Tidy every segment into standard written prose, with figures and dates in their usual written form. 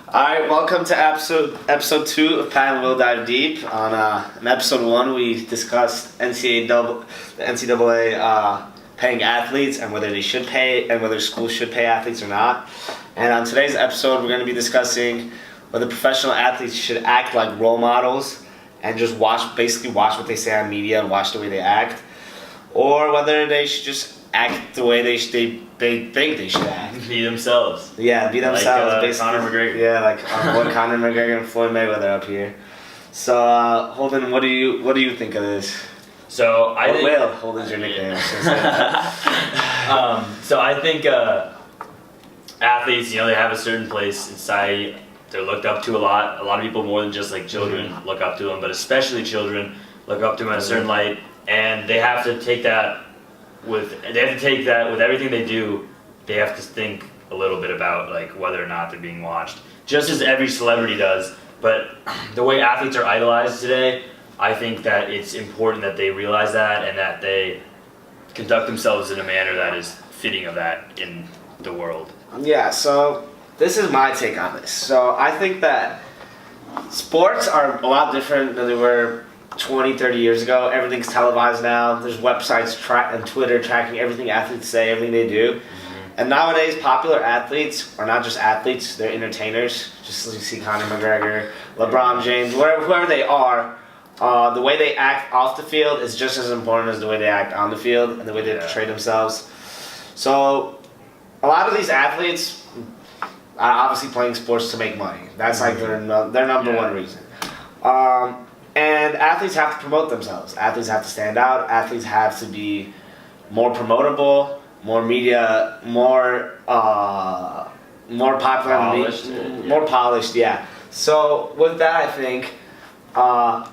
Alright, welcome to episode 2 of Pat and Will Dive Deep. In episode 1, we discussed the NCAA paying athletes and whether they should pay and whether schools should pay athletes or not. And on today's episode, we're going to be discussing whether professional athletes should act like role models and just watch what they say on media and watch the way they act, or whether they should just act the way they think they should act. Be themselves. Yeah, be themselves. Like basically. Conor McGregor. Yeah, like what Conor McGregor and Floyd Mayweather up here. So, Holden, what do you think of this? So I think Will Holden's your nickname. So I think athletes, they have a certain place in society. They're looked up to a lot. A lot of people, more than just like children, look up to them, but especially children look up to them in a certain light, and they have to take that with everything they do. They have to think a little bit about like whether or not they're being watched, just as every celebrity does. But the way athletes are idolized today, I think that it's important that they realize that and that they conduct themselves in a manner that is fitting of that in the world. Yeah, so this is my take on this. So I think that sports are a lot different than they were 20, 30 years ago. Everything's televised now. There's websites and Twitter tracking everything athletes say, everything they do. And nowadays, popular athletes are not just athletes, they're entertainers. Just as you see Conor McGregor, LeBron James, whoever they are, the way they act off the field is just as important as the way they act on the field and the way they portray themselves. So, a lot of these athletes are obviously playing sports to make money. That's like their number one reason. And athletes have to promote themselves. Athletes have to stand out. Athletes have to be more promotable, more media, more popular, more polished. Yeah. So with that, I think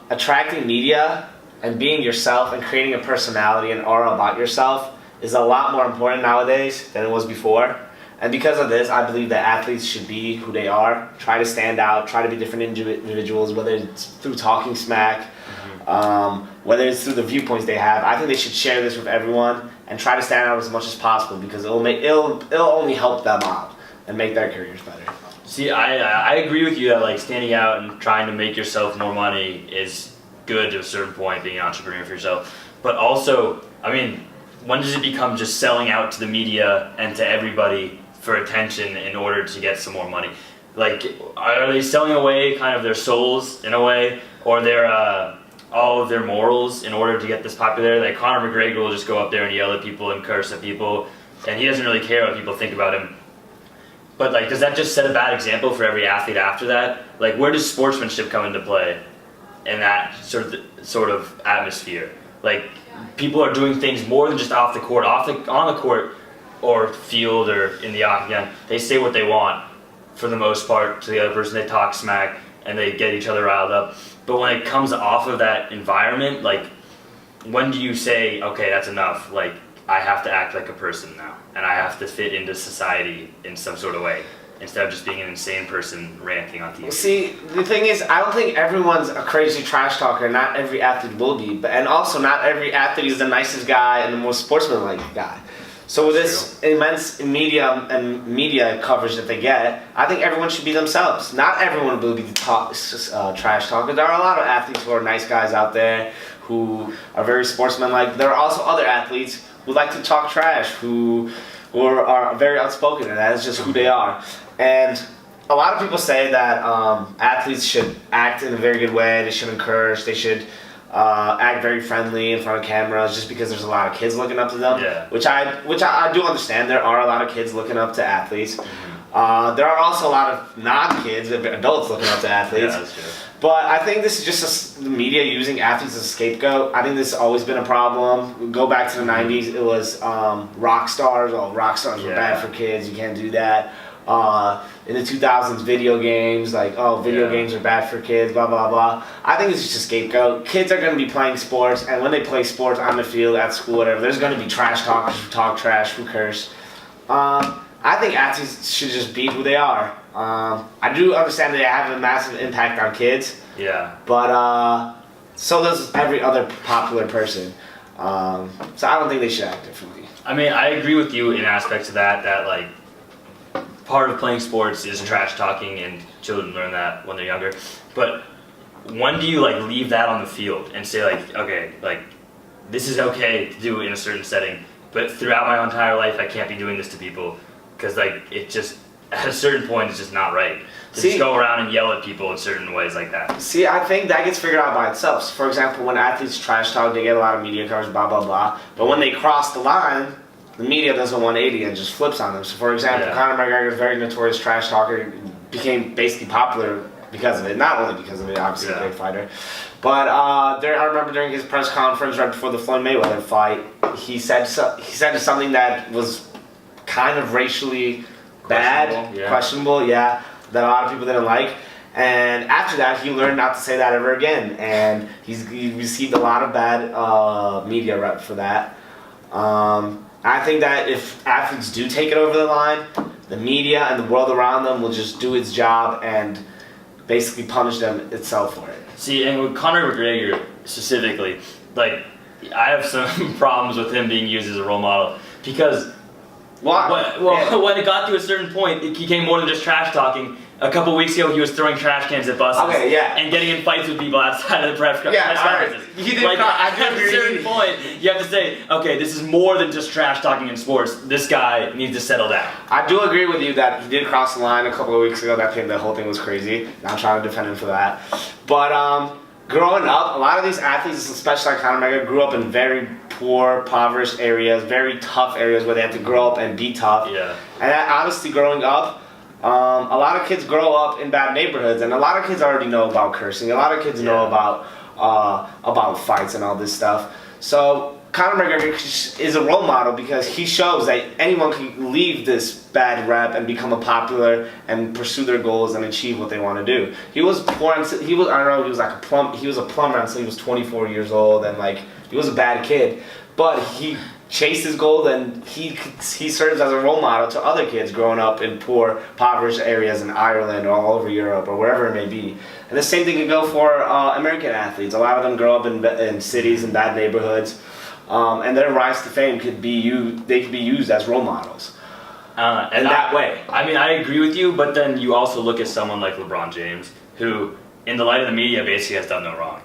attracting media and being yourself and creating a personality and aura about yourself is a lot more important nowadays than it was before. And because of this, I believe that athletes should be who they are, try to stand out, try to be different individuals, whether it's through talking smack, whether it's through the viewpoints they have. I think they should share this with everyone and try to stand out as much as possible because it'll only help them out and make their careers better. See, I agree with you that like standing out and trying to make yourself more money is good to a certain point, being an entrepreneur for yourself. But also, I mean, when does it become just selling out to the media and to everybody for attention in order to get some more money? Like, are they selling away kind of their souls in a way, or their all of their morals in order to get this popularity? Like Conor McGregor will just go up there and yell at people and curse at people, and he doesn't really care what people think about him. But like, does that just set a bad example for every athlete after that? Like, where does sportsmanship come into play in that sort of atmosphere? Like, people are doing things more than just off the court, on the court or field or in the octagon. They say what they want for the most part to the other person. They talk smack and they get each other riled up. But when it comes off of that environment, like, when do you say, okay, that's enough? Like, I have to act like a person now, and I have to fit into society in some sort of way, instead of just being an insane person ranting on TV. See, the thing is, I don't think everyone's a crazy trash talker. Not every athlete will be, and also not every athlete is the nicest guy and the most sportsmanlike guy. So with this immense media coverage that they get, I think everyone should be themselves. Not everyone will be trash talkers. There are a lot of athletes who are nice guys out there who are very sportsmanlike. There are also other athletes who like to talk trash, who are very outspoken, and that is just who they are. And a lot of people say that athletes should act in a very good way. They should encourage. They should act very friendly in front of cameras, just because there's a lot of kids looking up to them. Yeah. Which I do understand. There are a lot of kids looking up to athletes. There are also a lot of non-kids, adults looking up to athletes. Yeah, that's true. But I think this is just the media using athletes as a scapegoat. I think this has always been a problem. Go back to the 90s, it was rock stars. Oh, rock stars were bad for kids. You can't do that. In the 2000s, video games, like, oh, video games are bad for kids, blah, blah, blah. I think it's just a scapegoat. Kids are going to be playing sports, and when they play sports on the field, at school, whatever, there's going to be trash talkers who talk trash, who curse. I think athletes should just be who they are. I do understand that they have a massive impact on kids. Yeah. But so does every other popular person. So I don't think they should act differently. I mean, I agree with you in aspects of that like part of playing sports is trash talking, and children learn that when they're younger. But when do you like leave that on the field and say like, okay, like this is okay to do in a certain setting, but throughout my entire life I can't be doing this to people because like it just at a certain point it's just not right to just go around and yell at people in certain ways like that. See, I think that gets figured out by itself. So for example, when athletes trash talk, they get a lot of media coverage, blah blah blah. But when they cross the line, the media does a 180 and just flips on them. So for example, Conor McGregor is a very notorious trash talker, became basically popular because of it. Not only because of it, obviously a great fighter. But I remember during his press conference right before the Floyd Mayweather fight, he said something that was kind of racially bad, questionable, that a lot of people didn't like. And after that, he learned not to say that ever again. And he received a lot of bad media rep for that. I think that if athletes do take it over the line, the media and the world around them will just do its job and basically punish them itself for it. See, and with Conor McGregor specifically, like, I have some problems with him being used as a role model because when it got to a certain point, it became more than just trash talking. A couple weeks ago, he was throwing trash cans at buses and getting in fights with people outside of the press conferences. He did like, at a certain point, you have to say, okay, this is more than just trash talking in sports. This guy needs to settle down. I do agree with you that he did cross the line a couple of weeks ago. The whole thing was crazy. Not trying to defend him for that. But growing up, a lot of these athletes, especially like Conor McGregor, grew up in very poor, impoverished areas, very tough areas where they had to grow up and be tough. Yeah. And honestly, growing up, a lot of kids grow up in bad neighborhoods, and a lot of kids already know about cursing. A lot of kids know about fights and all this stuff. So Conor McGregor is a role model because he shows that anyone can leave this bad rep and become a popular and pursue their goals and achieve what they want to do. He was poor. He was a plumber until he was 24 years old, and like he was a bad kid, but he chased his goal, and he serves as a role model to other kids growing up in poor, impoverished areas in Ireland or all over Europe or wherever it may be. And the same thing can go for American athletes. A lot of them grow up in cities and bad neighborhoods, and their rise to fame could be used as role models. And that way. I mean, I agree with you, but then you also look at someone like LeBron James, who, in the light of the media, basically has done no wrong.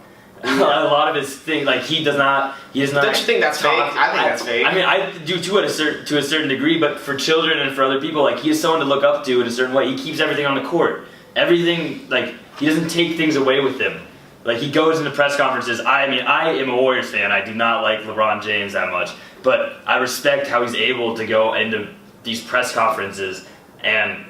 A lot of his things, like he does not. Don't you think that's fake? I think that's fake. I mean, I do too to a certain degree, but for children and for other people, like he is someone to look up to in a certain way. He keeps everything on the court. Everything, like he doesn't take things away with him. Like he goes into press conferences. I mean, I am a Warriors fan. I do not like LeBron James that much, but I respect how he's able to go into these press conferences and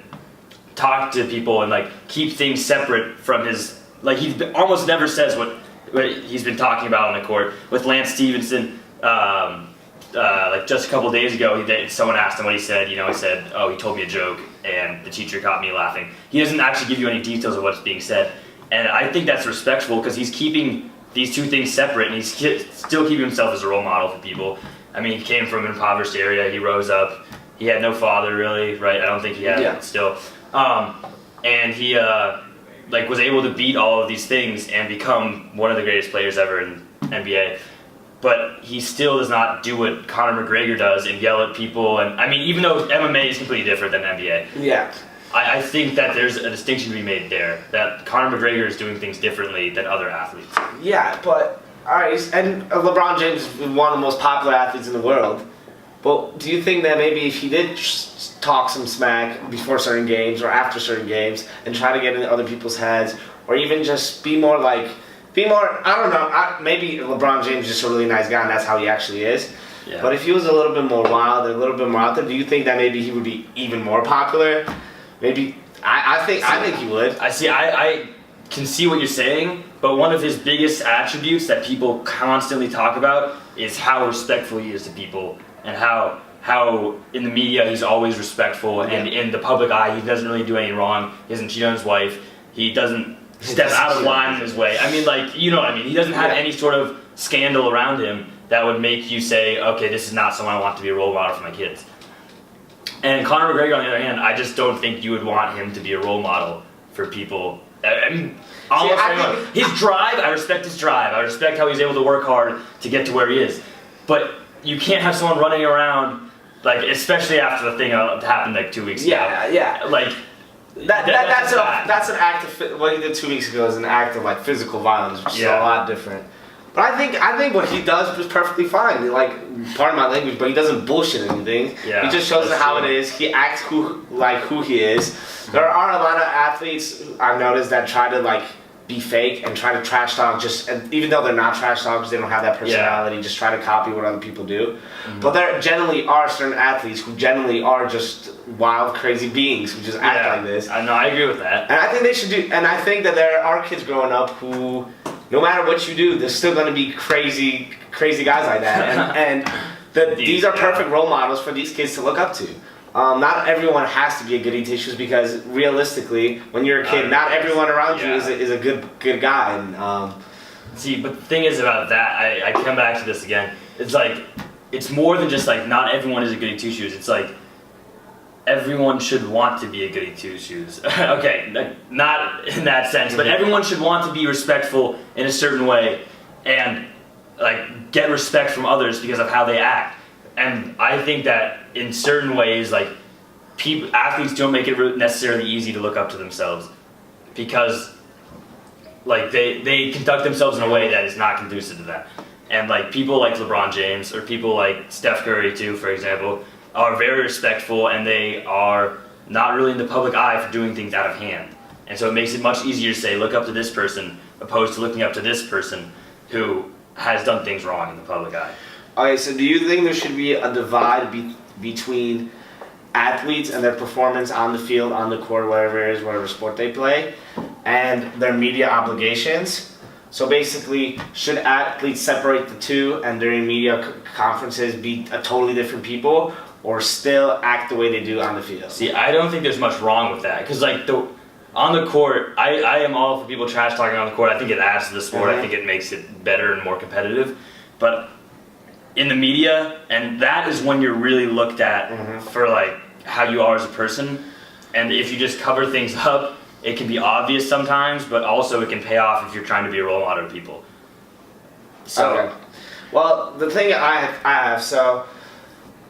talk to people and like keep things separate from his. Like he almost never says what he's been talking about on the court. With Lance Stevenson, like just a couple days ago, someone asked him what he said. You know, he said, "Oh, he told me a joke, and the teacher caught me laughing." He doesn't actually give you any details of what's being said, and I think that's respectful because he's keeping these two things separate, and he's still keeping himself as a role model for people. I mean, he came from an impoverished area. He rose up. He had no father, really, right? I don't think he had it still, and he. Like was able to beat all of these things and become one of the greatest players ever in NBA. But he still does not do what Conor McGregor does and yell at people. And I mean, even though MMA is completely different than NBA, I think that there's a distinction to be made there. That Conor McGregor is doing things differently than other athletes. Yeah, but all right, and LeBron James is one of the most popular athletes in the world. But do you think that maybe if he did talk some smack before certain games or after certain games and try to get into other people's heads, or even just be more, I don't know, maybe LeBron James is just a really nice guy and that's how he actually is. Yeah. But if he was a little bit more wild and a little bit more out there, do you think that maybe he would be even more popular? Maybe, I think he would. I can see what you're saying, but one of his biggest attributes that people constantly talk about is how respectful he is to people. And how in the media he's always respectful, and in the public eye he doesn't really do any wrong. He doesn't cheat on his wife. He doesn't step out of line in his way. I mean, like, you know what I mean. He doesn't have any sort of scandal around him that would make you say, okay, this is not someone I want to be a role model for my kids. And Conor McGregor, on the other hand, I just don't think you would want him to be a role model for people. I mean, his drive, I respect his drive. I respect how he's able to work hard to get to where he is. But you can't have someone running around Like, especially after the thing that happened like 2 weeks ago. Yeah. Like, That's an act of what he did 2 weeks ago is an act of like physical violence, which is a lot different. But I think what he does is perfectly fine. Like, pardon my language, but he doesn't bullshit anything. Yeah, he just shows it how true. it is. He acts who he is. There are a lot of athletes I've noticed that try to like be fake and try to trash talk and even though they're not trash talkers, they don't have that personality, just try to copy what other people do. But there generally are certain athletes who generally are just wild, crazy beings who just act like this. I know, I agree with that. And I think they should do, and I think that there are kids growing up who, no matter what you do, there's still going to be crazy guys like that. And these are perfect role models for these kids to look up to. Not everyone has to be a goody two shoes because realistically, when you're a kid, not everyone around you is a good guy. And see, but the thing is about that, I come back to this again. It's like it's more than just like not everyone is a goody two shoes. It's like everyone should want to be a goody two shoes. Okay, not in that sense, but everyone should want to be respectful in a certain way and like get respect from others because of how they act. And I think that in certain ways, like athletes don't make it necessarily easy to look up to themselves because like they conduct themselves in a way that is not conducive to that. And like people like LeBron James or people like Steph Curry too, for example, are very respectful and they are not really in the public eye for doing things out of hand. And so it makes it much easier to say, look up to this person opposed to looking up to this person who has done things wrong in the public eye. Okay, so do you think there should be a divide between athletes and their performance on the field, on the court, whatever it is, whatever sport they play, and their media obligations? So basically, should athletes separate the two and during media conferences be a totally different people, or still act the way they do on the field? See, I don't think there's much wrong with that because like on the court, I am all for people trash talking on the court. I think it adds to the sport. I think it makes it better and more competitive. But in the media, and that is when you're really looked at for like how you are as a person. And if you just cover things up, it can be obvious sometimes, but also it can pay off if you're trying to be a role model to people. So, okay. Well, the thing I have so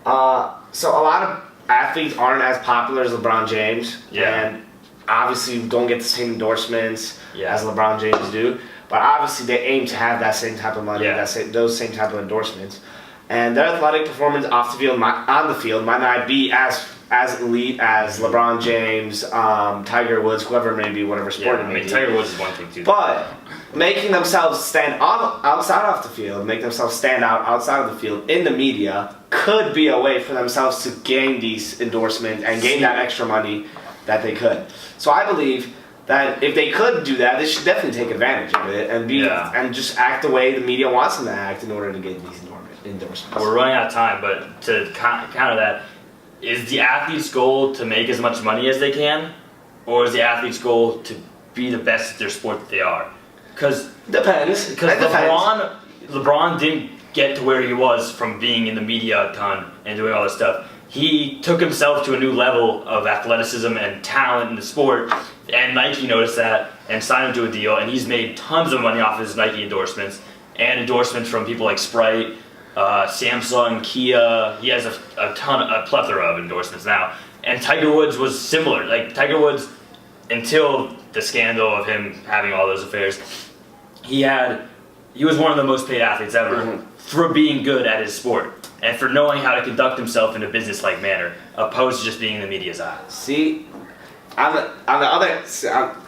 a lot of athletes aren't as popular as LeBron James, and obviously don't get the same endorsements as LeBron James do. But obviously they aim to have that same type of money, those same type of endorsements. And their athletic performance off the field, on the field, might not be as elite as LeBron James, Tiger Woods, whoever it may be, whatever sport it may be. Tiger Woods is one thing too. But making themselves stand outside of the field, make themselves stand out outside of the field in the media could be a way for themselves to gain these endorsements and gain that extra money that they could. So I believe that if they could do that, they should definitely take advantage of it and and just act the way the media wants them to act in order to get these endorsements. We're running out of time, but to counter that, is the athlete's goal to make as much money as they can, or is the athlete's goal to be the best at their sport that they are? Because LeBron didn't get to where he was from being in the media a ton and doing all this stuff. He took himself to a new level of athleticism and talent in the sport, and Nike noticed that and signed him to a deal, and he's made tons of money off his Nike endorsements and endorsements from people like Sprite, Samsung, Kia. He has a plethora of endorsements now. And Tiger Woods was similar. Like Tiger Woods, until the scandal of him having all those affairs, he was one of the most paid athletes ever for being good at his sport and for knowing how to conduct himself in a business-like manner, opposed to just being in the media's eye. See, to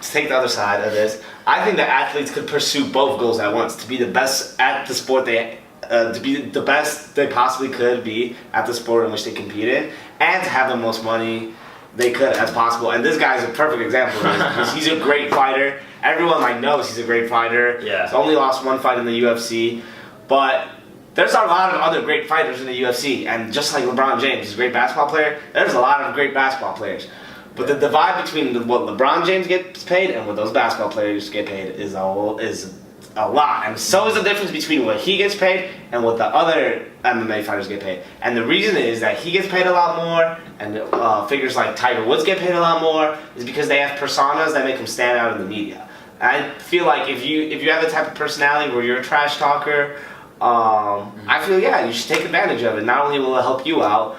take the other side of this, I think that athletes could pursue both goals at once: to be the best at the sport to be the best they possibly could be at the sport in which they compete in, and to have the most money they could as possible. And this guy is a perfect example of this because he's a great fighter. Everyone knows he's a great fighter. Yeah. He's only lost one fight in the UFC, but there's a lot of other great fighters in the UFC. And just like LeBron James is a great basketball player, there's a lot of great basketball players. But the divide between what LeBron James gets paid and what those basketball players get paid is a lot. And so is the difference between what he gets paid and what the other MMA fighters get paid. And the reason is that he gets paid a lot more, and figures like Tiger Woods get paid a lot more, is because they have personas that make them stand out in the media. And I feel like if you have the type of personality where you're a trash talker, I feel you should take advantage of it. Not only will it help you out,